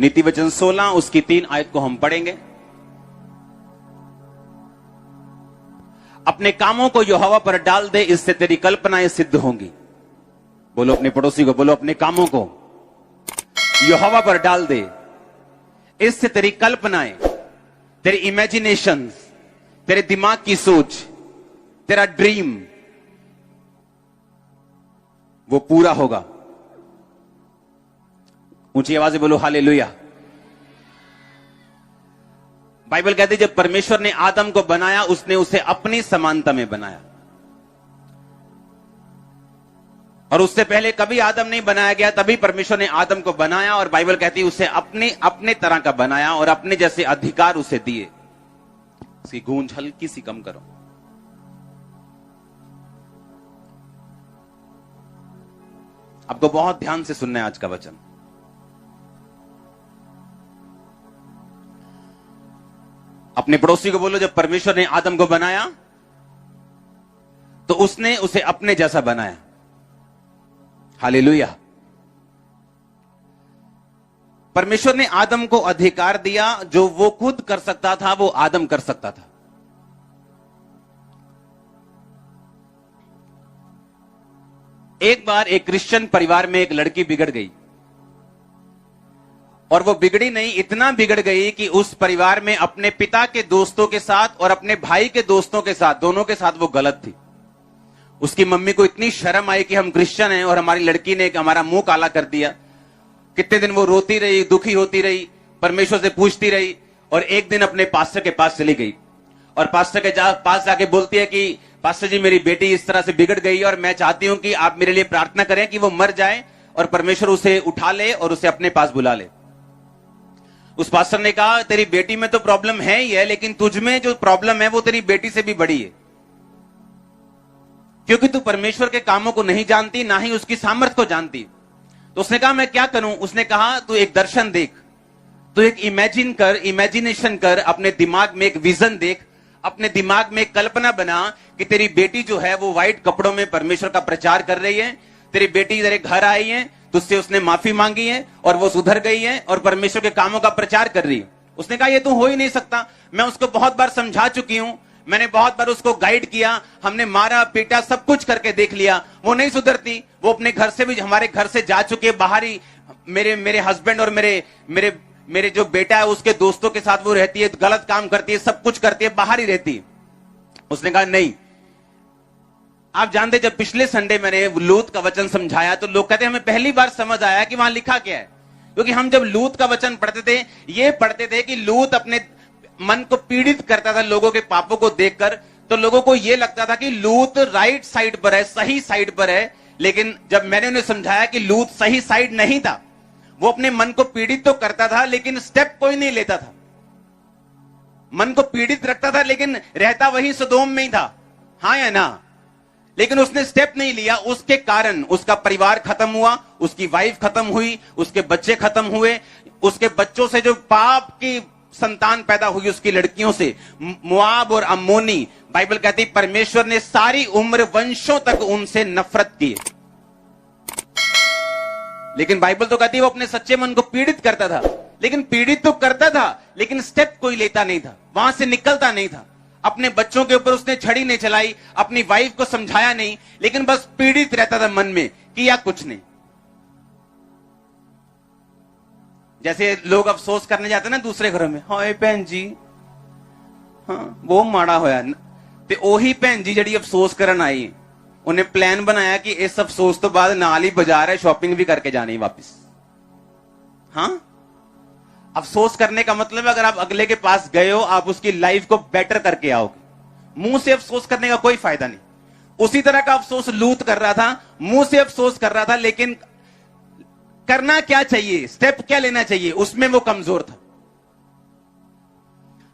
नीति वचन 16 उसकी 3 आयत को हम पढ़ेंगे। अपने कामों को यहोवा पर डाल दे, इससे तेरी कल्पनाएं सिद्ध होंगी। बोलो अपने पड़ोसी को, बोलो अपने कामों को यहोवा पर डाल दे, इससे तेरी कल्पनाएं, तेरी इमेजिनेशंस, तेरे दिमाग की सोच, तेरा ड्रीम वो पूरा होगा। ऊंची आवाज से बोलो हालेलुया। बाइबल कहती है जब परमेश्वर ने आदम को बनाया, उसने उसे अपनी समानता में बनाया, और उससे पहले कभी आदम नहीं बनाया गया, तभी परमेश्वर ने आदम को बनाया, और बाइबल कहती है उसे अपने तरह का बनाया और अपने जैसे अधिकार उसे दिए। इसकी गूंज हल्की सी कम करो। आपको बहुत ध्यान से सुनना है आज का वचन। अपने पड़ोसी को बोलो जब परमेश्वर ने आदम को बनाया तो उसने उसे अपने जैसा बनाया। हालेलुया। परमेश्वर ने आदम को अधिकार दिया, जो वो खुद कर सकता था वो आदम कर सकता था। एक बार एक क्रिश्चियन परिवार में एक लड़की बिगड़ गई, और वो बिगड़ी नहीं, इतना बिगड़ गई कि उस परिवार में अपने पिता के दोस्तों के साथ और अपने भाई के दोस्तों के साथ, दोनों के साथ वो गलत थी। उसकी मम्मी को इतनी शर्म आई कि हम क्रिश्चियन हैं और हमारी लड़की ने हमारा मुंह काला कर दिया। कितने दिन वो रोती रही, दुखी होती रही, परमेश्वर से पूछती रही, और एक दिन अपने पास्टर के पास चली गई और पास्टर के पास जाके बोलती है कि पास्टर जी मेरी बेटी इस तरह से बिगड़ गई और मैं चाहती हूं कि आप मेरे लिए प्रार्थना करें कि वो मर जाए और परमेश्वर उसे उठा ले और उसे अपने पास बुला ले। उस पास्टर ने कहा तेरी बेटी में तो प्रॉब्लम है ही है, लेकिन तुझ में जो प्रॉब्लम है वो तेरी बेटी से भी बड़ी है, क्योंकि तू परमेश्वर के कामों को नहीं जानती, ना ही उसकी सामर्थ्य को जानती। तो उसने कहा मैं क्या करूं? उसने कहा तू एक दर्शन देख, तू एक इमेजिनेशन कर, अपने दिमाग में एक विजन देख, अपने दिमाग में एक कल्पना बना कि तेरी बेटी जो है वो व्हाइट कपड़ों में परमेश्वर का प्रचार कर रही है, तेरी बेटी तेरे घर आई है, तुझसे उसने माफी मांगी है और वो सुधर गई है और परमेश्वर के कामों का प्रचार कर रही है। उसने कहा ये तो हो ही नहीं सकता, मैं उसको बहुत बार समझा चुकी हूं, मैंने बहुत बार उसको गाइड किया, हमने मारा पीटा सब कुछ करके देख लिया, वो नहीं सुधरती। वो अपने घर से भी, हमारे घर से जा चुके, बाहर ही मेरे हस्बैंड और मेरे जो बेटा है उसके दोस्तों के साथ वो रहती है, गलत काम करती है, सब कुछ करती है, बाहर ही रहती है। उसने कहा नहीं। आप जानते जब पिछले संडे मैंने लूत का वचन समझाया तो लोग कहते हमें पहली बार समझ आया कि वहां लिखा क्या है, क्योंकि हम जब लूत का वचन पढ़ते थे ये पढ़ते थे कि लूत अपने मन को पीड़ित करता था लोगों के पापों को देखकर, तो लोगों को यह लगता था कि लूत राइट साइड पर है, सही साइड पर है। लेकिन जब मैंने उन्हें समझाया कि लूत सही साइड नहीं था, वो अपने मन को पीड़ित तो करता था लेकिन स्टेप कोई नहीं लेता था, मन को पीड़ित रखता था लेकिन रहता वही सदोम में ही था, हाँ या ना? लेकिन उसने स्टेप नहीं लिया, उसके कारण उसका परिवार खत्म हुआ, उसकी वाइफ खत्म हुई, उसके बच्चे खत्म हुए, उसके बच्चों से जो पाप की संतान पैदा हुई उसकी लड़कियों से, मोआब और अम्मोनी, बाइबल कहती परमेश्वर ने सारी उम्र वंशों तक उनसे नफरत की। लेकिन बाइबल तो कहती है वो अपने सच्चे मन को पीड़ित करता था, लेकिन पीड़ित तो करता था लेकिन स्टेप कोई लेता नहीं था, वहां से निकलता नहीं था। अपने बच्चों के ऊपर उसने छड़ी नहीं चलाई, अपनी वाइफ को समझाया नहीं, लेकिन बस पीड़ित रहता था मन में, किया कुछ नहीं। जैसे लोग अफसोस करने जाते ना दूसरे घरों में, हाय भैन जी हाँ वो माड़ा होया, ते ओही भैन जी जड़ी अफसोस करन आई, उन्हें प्लान बनाया कि इस अफसोस तो बाद नाल ही बाजार है, शॉपिंग भी करके जानी वापस। हाँ, अफसोस करने का मतलब अगर आप अगले के पास गए हो आप उसकी लाइफ को बेटर करके आओगे। मुंह से अफसोस करने का कोई फायदा नहीं। उसी तरह का अफसोस लूत कर रहा था, मुंह से अफसोस कर रहा था, लेकिन करना क्या चाहिए, स्टेप क्या लेना चाहिए, उसमें वो कमजोर था।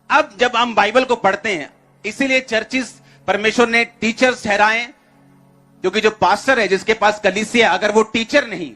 अब जब हम बाइबल को पढ़ते हैं, इसीलिए चर्चिस परमेश्वर ने टीचर्स ठहराए, क्योंकि जो पास्टर है जिसके पास कलीसिया, अगर वो टीचर नहीं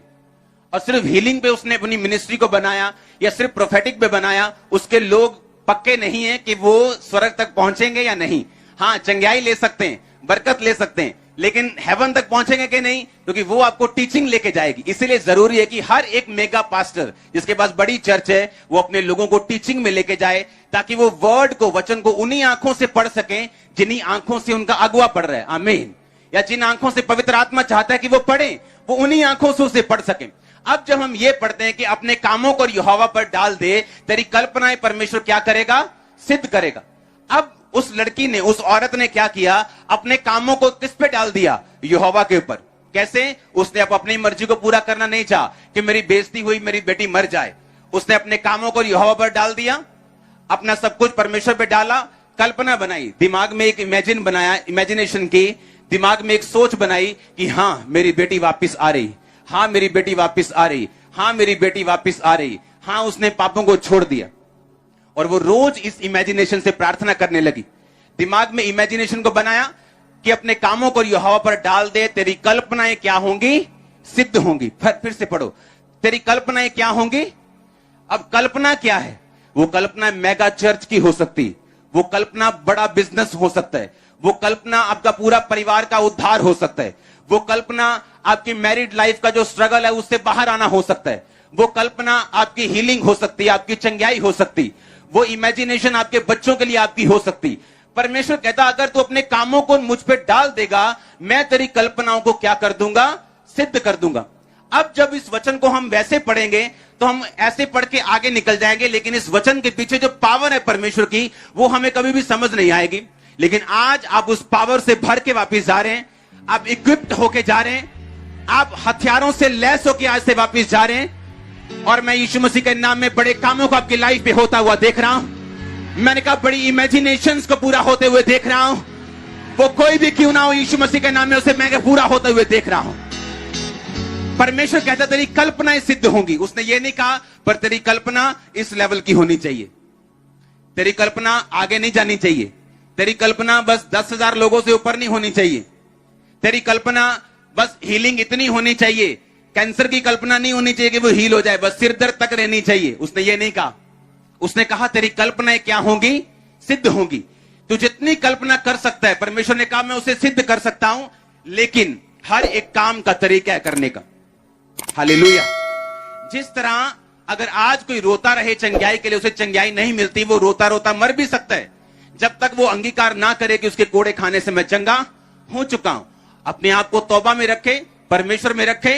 और सिर्फ हीलिंग पे उसने अपनी मिनिस्ट्री को बनाया या सिर्फ प्रोफेटिक पे बनाया, उसके लोग पक्के नहीं है कि वो स्वर्ग तक पहुंचेंगे या नहीं। हाँ, चंगाई ले सकते हैं, बरकत ले सकते हैं, लेकिन हेवन तक पहुंचेंगे कि नहीं, क्योंकि वो आपको टीचिंग लेके जाएगी। इसीलिए जरूरी है कि हर एक मेगा पास्टर जिसके पास बड़ी चर्च है वो अपने लोगों को टीचिंग में लेके जाए, ताकि वो वर्ड को, वचन को उन्हीं आंखों से पढ़ सकें जिन्हीं आंखों से उनका अगुआ पढ़ रहा है। आमीन। या जिन आंखों से पवित्र आत्मा चाहता है कि वो पढ़े, वो उन्हीं आंखों से उसे पढ़ सकें। अब जब हम ये पढ़ते हैं कि अपने कामों को यहोवा पर डाल दे, तेरी कल्पनाएं परमेश्वर क्या करेगा, सिद्ध करेगा। अब उस लड़की ने, उस औरत ने क्या किया, अपने कामों को किस पे डाल दिया, यहोवा के ऊपर। कैसे? उसने अपनी मर्जी को पूरा करना नहीं चाहा कि मेरी बेइज्जती हुई, मेरी बेटी मर जाए। उसने अपने कामों को यहोवा पर डाल दिया, अपना सब कुछ परमेश्वर पे डाला, कल्पना बनाई, दिमाग में एक इमेजिनेशन की, दिमाग में एक सोच बनाई कि हां मेरी बेटी वापस आ रही, हां मेरी बेटी वापस आ रही, हां मेरी बेटी वापस आ रही। हां, उसने पापों को छोड़ दिया और वो रोज इस इमेजिनेशन से प्रार्थना करने लगी। दिमाग में इमेजिनेशन को बनाया कि अपने कामों को यहोवा पर डाल दे, तेरी कल्पनाएं क्या होंगी, सिद्ध होंगी। फिर से पढ़ो, तेरी कल्पनाएं क्या होंगी। अब कल्पना क्या है? वो कल्पना मेगा चर्च की हो सकती, वो कल्पना बड़ा बिजनेस हो सकता है, वो कल्पना आपका पूरा परिवार का उद्धार हो सकता है, वो कल्पना आपकी मैरिड लाइफ का जो स्ट्रगल है उससे बाहर आना हो सकता है, वो कल्पना आपकी हीलिंग हो सकती है, आपकी चंगाई हो सकती, वो इमेजिनेशन आपके बच्चों के लिए आपकी हो सकती। परमेश्वर कहता अगर तू अपने कामों को मुझ पे डाल देगा, मैं तेरी कल्पनाओं को क्या कर दूंगा, सिद्ध कर दूंगा। अब जब इस वचन को हम वैसे पढ़ेंगे तो हम ऐसे पढ़ के आगे निकल जाएंगे, लेकिन इस वचन के पीछे जो पावर है परमेश्वर की, वो हमें कभी भी समझ नहीं आएगी। लेकिन आज आप उस पावर से भर के वापस जा रहे हैं, आप इक्विप्ड होके जा रहे हैं, आप हथियारों से लैस होके आज से वापस जा रहे हैं। और मैं यीशु मसीह के नाम में बड़े कामों को आपकी लाइफ पे होता हुआ देख रहा हूं। मैंने कहा बड़ी इमेजिनेशंस को पूरा होते हुए देख रहा हूं। वो कोई भी क्यों ना हो, यीशु मसीह के नाम में उसे मैं पूरा होते हुए देख रहा हूं। परमेश्वर कहता तेरी कल्पनाएं सिद्ध होंगी। उसने ये नहीं कहा पर तेरी कल्पना इस लेवल की होनी चाहिए, तेरी कल्पना आगे नहीं जानी चाहिए, तेरी कल्पना बस 10,000 लोगों से ऊपर नहीं होनी चाहिए, तेरी कल्पना बस हीलिंग इतनी होनी चाहिए, कैंसर की कल्पना नहीं होनी चाहिए कि वो हील हो जाए, बस सिर दर्द तक रहनी चाहिए। उसने ये नहीं कहा। उसने कहा तेरी कल्पनाएं क्या होंगी, सिद्ध होंगी। तू जितनी कल्पना कर सकता है, परमेश्वर ने कहा मैं उसे सिद्ध कर सकता हूं, लेकिन हर एक काम का तरीका है करने का। हालेलुया। जिस तरह अगर आज कोई रोता रहे चंगाई के लिए, उसे चंगाई नहीं मिलती, वो रोता रोता मर भी सकता है, जब तक वो अंगीकार ना करे कि उसके कोड़े खाने से मैं चंगा हो चुका हूं। अपने आप को तौबा में रखे, परमेश्वर में रखे,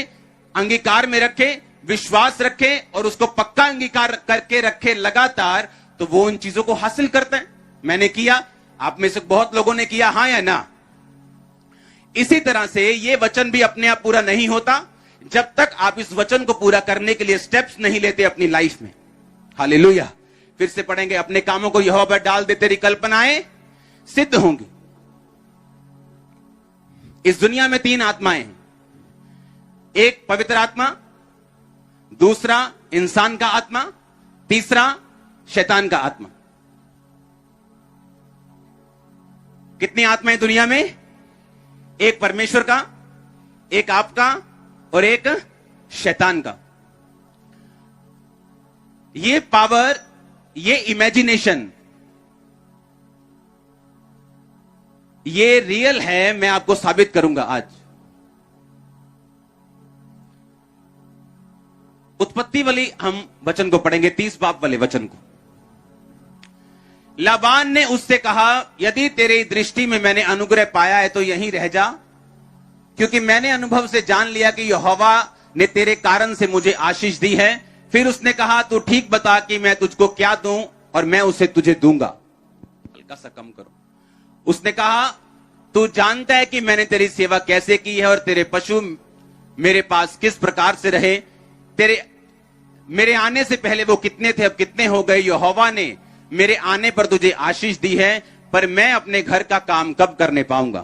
अंगीकार में रखे, विश्वास रखे और उसको पक्का अंगीकार करके रखे लगातार, तो वो उन चीजों को हासिल करते हैं। मैंने किया, आप में से बहुत लोगों ने किया, हां या ना। इसी तरह से ये वचन भी अपने आप पूरा नहीं होता जब तक आप इस वचन को पूरा करने के लिए स्टेप्स नहीं लेते अपनी लाइफ में। हालेलुया। फिर से पढ़ेंगे, अपने कामों को यहोवा पर डाल दे, तेरी कल्पनाएं सिद्ध होंगी। इस दुनिया में 3 आत्माएं हैं, एक पवित्र आत्मा, दूसरा इंसान का आत्मा, तीसरा शैतान का आत्मा। कितनी आत्माएं दुनिया में? एक परमेश्वर का, एक आपका और एक शैतान का। ये पावर, ये इमेजिनेशन, ये रियल है, मैं आपको साबित करूंगा आज। उत्पत्ति वाली हम वचन को पढ़ेंगे, 30 बाप वाले वचन को। लाबान ने उससे कहा, यदि तेरी दृष्टि में मैंने अनुग्रह पाया है तो यहीं रह जा, क्योंकि मैंने अनुभव से जान लिया कि यहोवा ने तेरे कारण से मुझे आशीष दी है। फिर उसने कहा, तू ठीक बता कि मैं तुझको क्या दूं और मैं उसे तुझे दूंगा। हल्का सा कम करो। उसने कहा, तू जानता है कि मैंने तेरी सेवा कैसे की है और तेरे पशु मेरे पास किस प्रकार से रहे। मेरे आने से पहले वो कितने थे, अब कितने हो गए। यहोवा ने मेरे आने पर तुझे आशीष दी है, पर मैं अपने घर का काम कब करने पाऊंगा।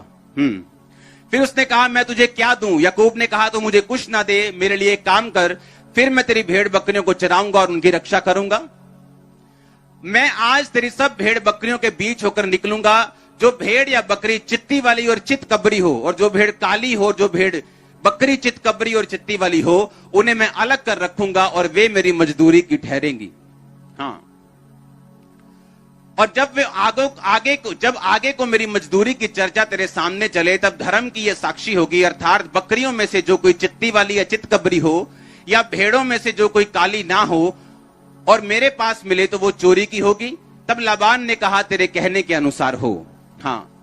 फिर उसने कहा, मैं तुझे क्या दूं। याकूब ने कहा, तो मुझे कुछ ना दे, मेरे लिए काम कर, फिर मैं तेरी भेड़ बकरियों को चराऊंगा और उनकी रक्षा करूंगा। मैं आज तेरी सब भेड़ बकरियों के बीच होकर निकलूंगा। जो भेड़ या बकरी चित्ती वाली और चित कबरी हो, और जो भेड़ काली हो, जो भेड़ बकरी चित कबरी और चित्ती वाली हो, उन्हें मैं अलग कर रखूंगा और वे मेरी मजदूरी की ठहरेंगी। हाँ, और जब वे आगे को मेरी मजदूरी की चर्चा तेरे सामने चले, तब धर्म की यह साक्षी होगी, अर्थात बकरियों में से जो कोई चित्ती वाली या चितकबरी हो, या भेड़ों में से जो कोई काली ना हो, और मेरे पास मिले तो वो चोरी की होगी। तब लाबान ने कहा तेरे कहने के अनुसार हो। हाँ,